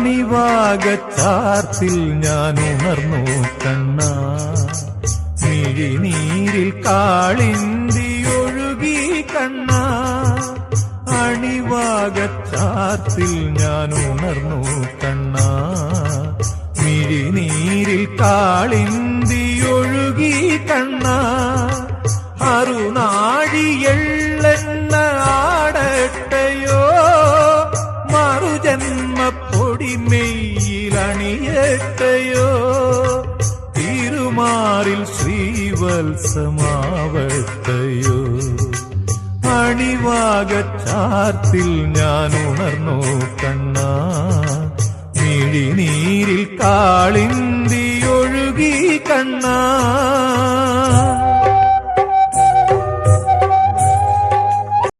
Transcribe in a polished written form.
അണിവാകച്ചാർത്തിൽ ഞാൻ ഉണർന്നു കണ്ണാ, മിഴിനീരിൽ കാളിന്തി ഒഴുകി കണ്ണാ. അണിവാകച്ചാർത്തിൽ ഞാൻ ഉണർന്നു കണ്ണാ, മിഴിനീരിൽ കാളിന്തി ഒഴുകി കണ്ണാ. അറുനാഴിയെള്ളെണ്ണ ആടട്ടയോ, മറുജന്മപ്പൊടിമെയിലണിയട്ടയോ, തിരുമാറിൽ ശ്രീവത്സമാവട്ടയോ. അണിവാകച്ചാർത്തിൽ ഞാൻ ഉണർന്നു കണ്ണാ, മിഴിനീരിൽ കാളിന്തി ഒഴുകി കണ്ണാ.